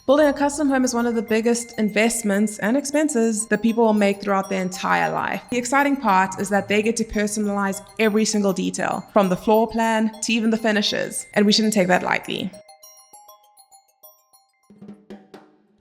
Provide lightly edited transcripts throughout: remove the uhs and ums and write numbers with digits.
Building a custom home is one of the biggest investments and expenses that people will make throughout their entire life. The exciting part is that they get to personalize every single detail, from the floor plan to even the finishes, and we shouldn't take that lightly.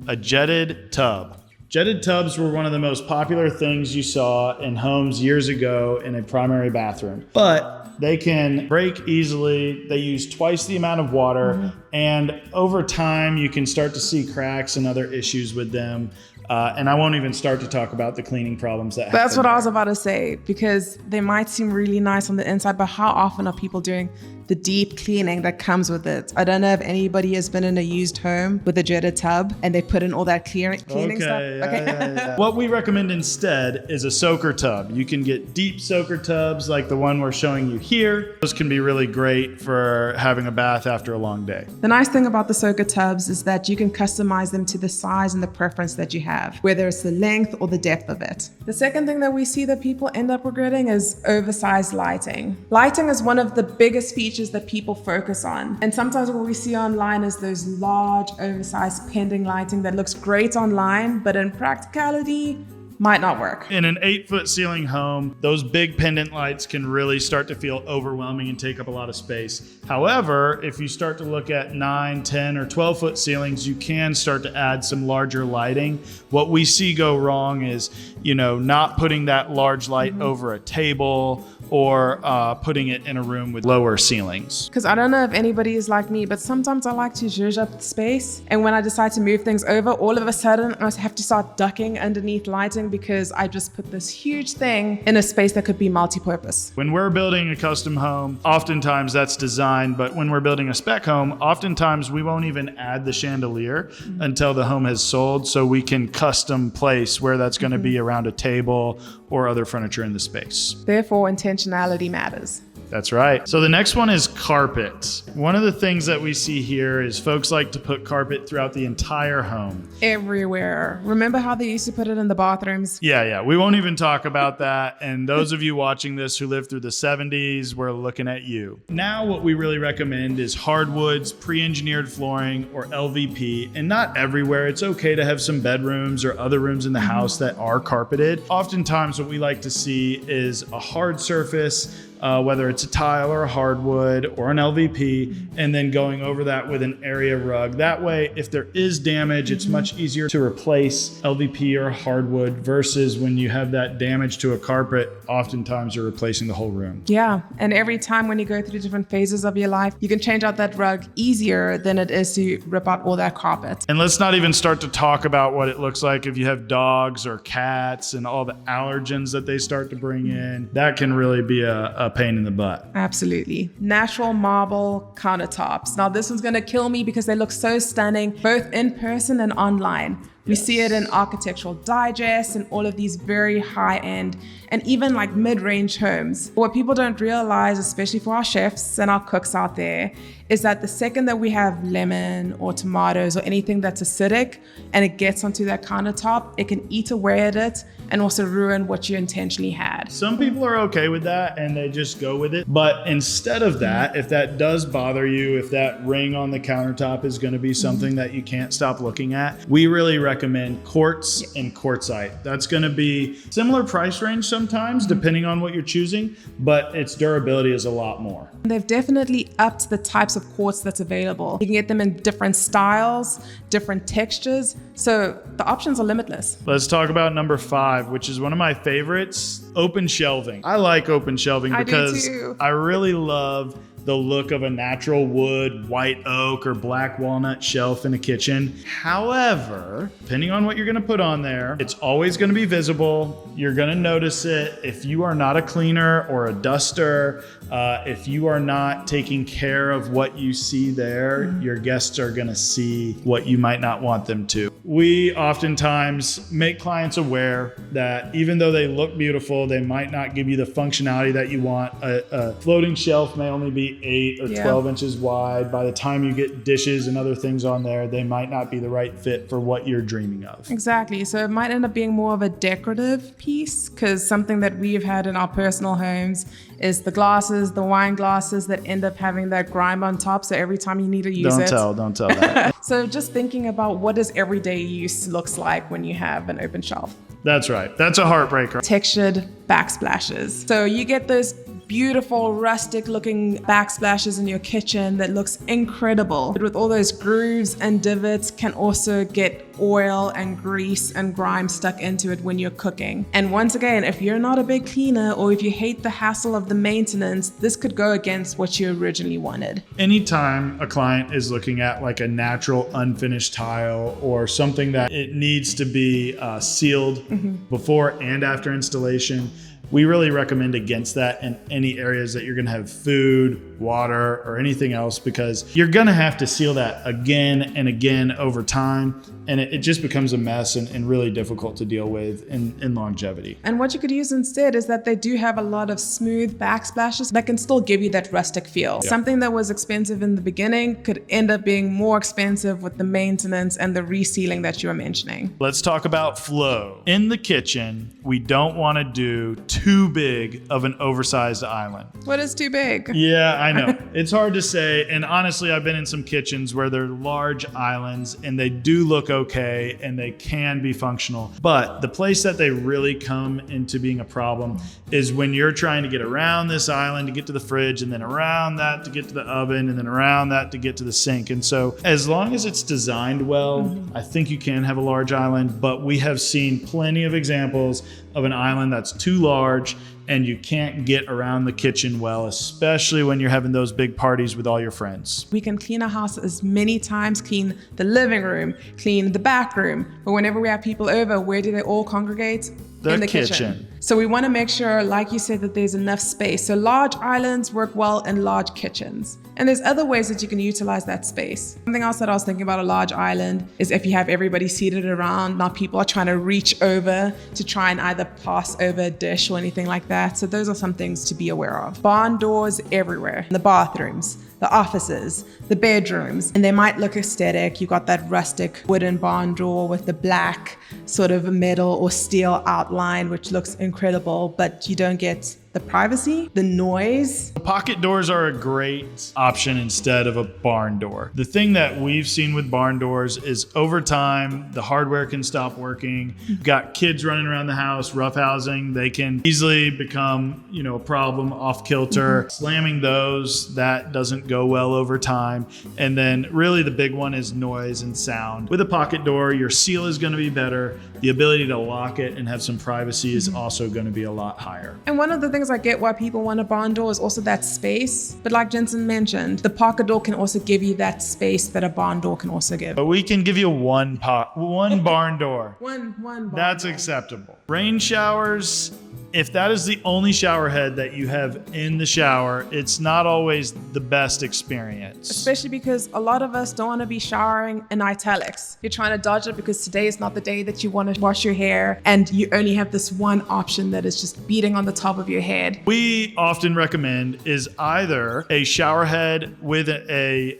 A jetted tub. Jetted tubs were one of the most popular things you saw in homes years ago in a primary bathroom, but they can break easily. They use twice the amount of water, and over time you can start to see cracks and other issues with them. And I won't even start to talk about the cleaning problems that happen. That's what I was about to say, because they might seem really nice on the inside, but how often are people doing the deep cleaning that comes with it? I don't know if anybody has been in a used home with a jetted tub and they put in all that cleaning stuff. Yeah. What we recommend instead is a soaker tub. You can get deep soaker tubs like the one we're showing you here. Those can be really great for having a bath after a long day. The nice thing about the soaker tubs is that you can customize them to the size and the preference that you have, whether it's the length or the depth of it. The second thing that we see that people end up regretting is oversized lighting. Lighting is one of the biggest features that people focus on. And sometimes what we see online is those large, oversized pending lighting that looks great online, but in practicality, might not work. In an 8-foot ceiling home, those big pendant lights can really start to feel overwhelming and take up a lot of space. However, if you start to look at 9, 10, or 12-foot ceilings, you can start to add some larger lighting. What we see go wrong is, not putting that large light over a table or putting it in a room with lower ceilings. Because I don't know if anybody is like me, but sometimes I like to zhuzh up the space. And when I decide to move things over, all of a sudden I have to start ducking underneath lighting because I just put this huge thing in a space that could be multi-purpose. When we're building a custom home, oftentimes that's designed, but when we're building a spec home, oftentimes we won't even add the chandelier until the home has sold, so we can custom place where that's going to be around a table or other furniture in the space. Therefore, intentionality matters. That's right. So the next one is carpet. One of the things that we see here is folks like to put carpet throughout the entire home. Everywhere. Remember how they used to put it in the bathrooms? Yeah. We won't even talk about that. And those of you watching this who lived through the 70s, we're looking at you. Now what we really recommend is hardwoods, pre-engineered flooring, or LVP. And not everywhere. It's okay to have some bedrooms or other rooms in the house that are carpeted. Oftentimes what we like to see is a hard surface, whether it's a tile or a hardwood or an LVP, and then going over that with an area rug. That way, if there is damage, it's much easier to replace LVP or hardwood versus when you have that damage to a carpet, oftentimes you're replacing the whole room. Yeah, and every time when you go through different phases of your life, you can change out that rug easier than it is to rip out all that carpet. And let's not even start to talk about what it looks like if you have dogs or cats and all the allergens that they start to bring in. That can really be a pain in the butt. Absolutely. Natural marble countertops. Now this one's gonna kill me because they look so stunning, both in person and online. We see it in Architectural Digest and all of these very high-end and even like mid-range homes. What people don't realize, especially for our chefs and our cooks out there, is that the second that we have lemon or tomatoes or anything that's acidic and it gets onto that countertop, it can eat away at it and also ruin what you intentionally had. Some people are okay with that and they just go with it. But instead of that, if that does bother you, if that ring on the countertop is going to be something that you can't stop looking at, we really recommend quartz and quartzite. That's going to be similar price range sometimes, depending on what you're choosing, but its durability is a lot more. They've definitely upped the types of quartz that's available. You can get them in different styles, different textures, so the options are limitless. Let's talk about number 5, which is one of my favorites, open shelving. I like open shelving because I really love the look of a natural wood, white oak, or black walnut shelf in a kitchen. However, depending on what you're gonna put on there, it's always gonna be visible. You're gonna notice it. If you are not a cleaner or a duster, if you are not taking care of what you see there, your guests are gonna see what you might not want them to. We oftentimes make clients aware that even though they look beautiful, they might not give you the functionality that you want. A floating shelf may only be 8 or 12 inches wide. By the time you get dishes and other things on there, they might not be the right fit for what you're dreaming of. Exactly. So it might end up being more of a decorative piece, because something that we've had in our personal homes is the glasses, the wine glasses that end up having that grime on top. So every time you need to use Don't tell that. So just thinking about what does everyday use looks like when you have an open shelf. That's right. That's a heartbreaker. Textured backsplashes. So you get those beautiful rustic looking backsplashes in your kitchen that looks incredible. But with all those grooves and divots can also get oil and grease and grime stuck into it when you're cooking. And once again, if you're not a big cleaner or if you hate the hassle of the maintenance, this could go against what you originally wanted. Anytime a client is looking at like a natural unfinished tile or something that it needs to be sealed before and after installation, we really recommend against that in any areas that you're gonna have food, water, or anything else, because you're gonna have to seal that again and again over time. And it just becomes a mess and really difficult to deal with in longevity. And what you could use instead is that they do have a lot of smooth backsplashes that can still give you that rustic feel. Yeah. Something that was expensive in the beginning could end up being more expensive with the maintenance and the resealing that you were mentioning. Let's talk about flow. In the kitchen, we don't wanna do too big of an oversized island. What is too big? Yeah, I know. It's hard to say. And honestly, I've been in some kitchens where they're large islands and they do look okay and they can be functional. But the place that they really come into being a problem is when you're trying to get around this island to get to the fridge, and then around that to get to the oven, and then around that to get to the sink. And so as long as it's designed well, I think you can have a large island, but we have seen plenty of examples of an island that's too large and you can't get around the kitchen well, especially when you're having those big parties with all your friends. We can clean our house as many times, clean the living room, clean the back room, but whenever we have people over, where do they all congregate? In the kitchen. So we want to make sure, like you said, that there's enough space. So large islands work well in large kitchens. And there's other ways that you can utilize that space. Something else that I was thinking about a large island is if you have everybody seated around, now people are trying to reach over to try and either pass over a dish or anything like that. So those are some things to be aware of. Barn doors everywhere, in the bathrooms, the offices, the bedrooms, and they might look aesthetic. You got that rustic wooden barn door with the black sort of metal or steel outline, which looks incredible, but you don't get the privacy, the noise. Pocket doors are a great option instead of a barn door. The thing that we've seen with barn doors is over time, the hardware can stop working. You've got kids running around the house, roughhousing. They can easily become, a problem, off kilter. Slamming those, that doesn't go well over time. And then really the big one is noise and sound. With a pocket door, your seal is gonna be better. The ability to lock it and have some privacy is also gonna be a lot higher. And one of the things I get why people want a barn door is also that space. But like Jensen mentioned, the pocket door can also give you that space that a barn door can also give. But we can give you one barn door. One barn That's door. acceptable. Rain showers, if that is the only shower head that you have in the shower, it's not always the best experience. Especially because a lot of us don't want to be showering in italics. You're trying to dodge it because today is not the day that you want to wash your hair and you only have this one option that is just beating on the top of your head. We often recommend is either a shower head with a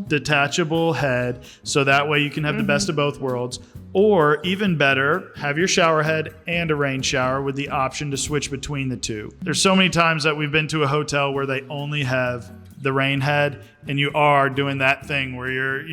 detachable head, so that way you can have the best of both worlds. Or even better, have your shower head and a rain shower with the option to switch between the two. There's so many times that we've been to a hotel where they only have the rain head and you are doing that thing where you're,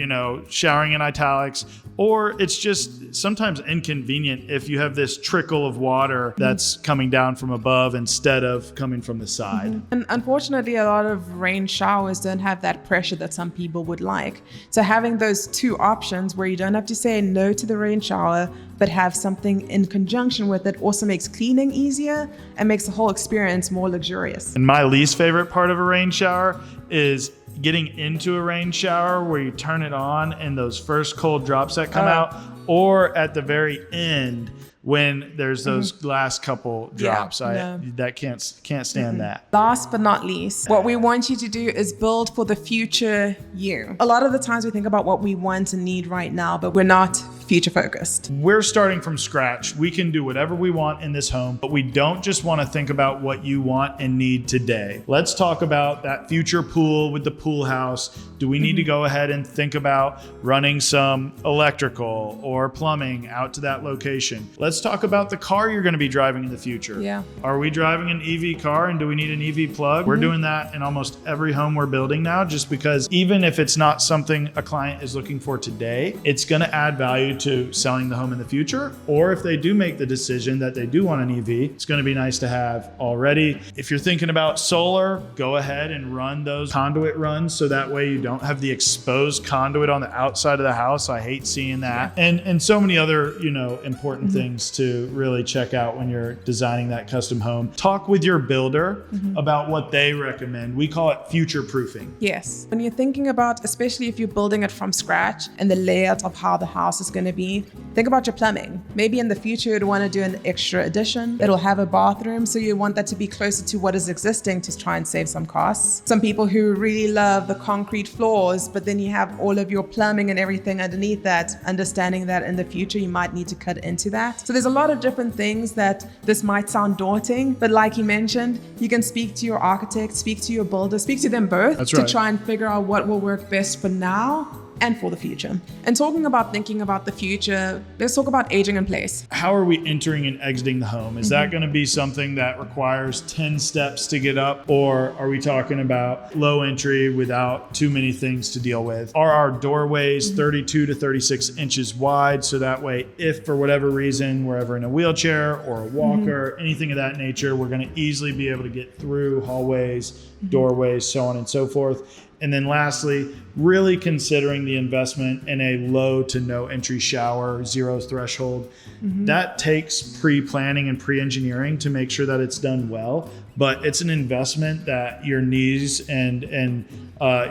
showering in italics, or it's just sometimes inconvenient if you have this trickle of water that's coming down from above instead of coming from the side. And unfortunately, a lot of rain showers don't have that pressure that some people would like. So having those two options where you don't have to say no to the rain shower, but have something in conjunction with it also makes cleaning easier and makes the whole experience more luxurious. And my least favorite part of a rain shower is getting into a rain shower where you turn it on and those first cold drops that come out, or at the very end when there's those last couple drops. That can't stand that. Last but not least, what we want you to do is build for the future you. A lot of the times we think about what we want and need right now, but we're not future focused. We're starting from scratch. We can do whatever we want in this home, but we don't just want to think about what you want and need today. Let's talk about that future pool with the pool house. Do we need to go ahead and think about running some electrical or plumbing out to that location? Let's talk about the car you're going to be driving in the future. Yeah. Are we driving an EV car and do we need an EV plug? We're doing that in almost every home we're building now, just because even if it's not something a client is looking for today, it's going to add value to selling the home in the future. Or if they do make the decision that they do want an EV, it's going to be nice to have already. If you're thinking about solar, go ahead and run those conduit runs so that way you don't have the exposed conduit on the outside of the house. I hate seeing that. And so many other, important things to really check out when you're designing that custom home. Talk with your builder about what they recommend. We call it future proofing. Yes. When you're thinking about, especially if you're building it from scratch and the layout of how the house is going to be, think about your plumbing. Maybe in the future you'd want to do an extra addition. It'll have a bathroom, so you want that to be closer to what is existing to try and save some costs. Some people who really love the concrete floors, but then you have all of your plumbing and everything underneath that, understanding that in the future you might need to cut into that. So there's a lot of different things that this might sound daunting, but like you mentioned, you can speak to your architect, speak to your builder, speak to them both. That's to right. Try and figure out what will work best for now and for the future. And talking about thinking about the future, let's talk about aging in place. How are we entering and exiting the home? Is that going to be something that requires 10 steps to get up? Or are we talking about low entry without too many things to deal with? Are our doorways 32 to 36 inches wide? So that way, if for whatever reason, we're ever in a wheelchair or a walker, anything of that nature, we're going to easily be able to get through hallways, doorways, so on and so forth. And then lastly, really considering the investment in a low to no entry shower, zero threshold. That takes pre-planning and pre-engineering to make sure that it's done well. But it's an investment that your knees and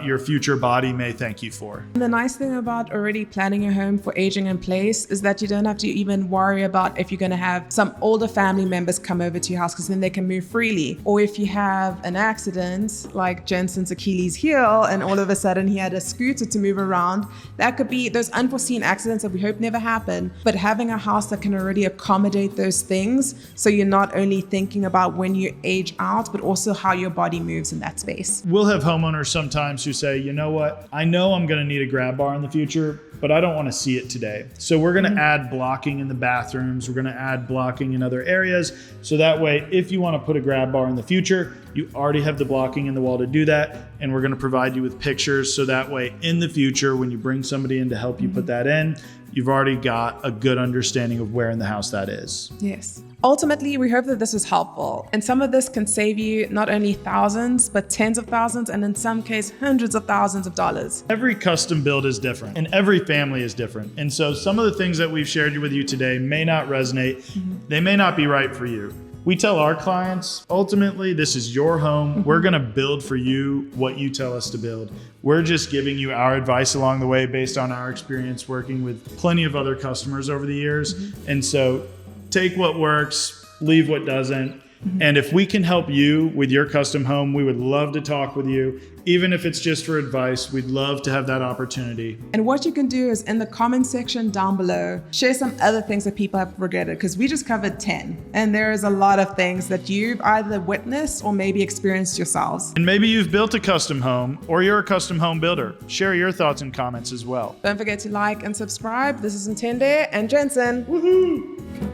your future body may thank you for. And the nice thing about already planning your home for aging in place is that you don't have to even worry about if you're going to have some older family members come over to your house, because then they can move freely. Or if you have an accident like Jensen's Achilles heel and all of a sudden he had a scooter to move around, that could be those unforeseen accidents that we hope never happen. But having a house that can already accommodate those things, so you're not only thinking about when you age out, but also how your body moves in that space. We'll have homeowners sometimes who say, you know what, I know I'm going to need a grab bar in the future, but I don't want to see it today. So we're going to add blocking in the bathrooms. We're going to add blocking in other areas. So that way, if you want to put a grab bar in the future, you already have the blocking in the wall to do that. And we're going to provide you with pictures. So that way, in the future, when you bring somebody in to help you put that in, you've already got a good understanding of where in the house that is. Yes. Ultimately, we hope that this is helpful. And some of this can save you not only thousands, but tens of thousands, and in some cases, hundreds of thousands of dollars. Every custom build is different and every family is different. And so some of the things that we've shared with you today may not resonate. They may not be right for you. We tell our clients, ultimately, this is your home. We're going to build for you what you tell us to build. We're just giving you our advice along the way based on our experience working with plenty of other customers over the years. And so take what works, leave what doesn't. And if we can help you with your custom home, we would love to talk with you. Even if it's just for advice, we'd love to have that opportunity. And what you can do is in the comment section down below, share some other things that people have regretted, because we just covered 10. And there is a lot of things that you've either witnessed or maybe experienced yourselves. And maybe you've built a custom home or you're a custom home builder. Share your thoughts and comments as well. Don't forget to like and subscribe. This is Ntende and Jensen. Woohoo!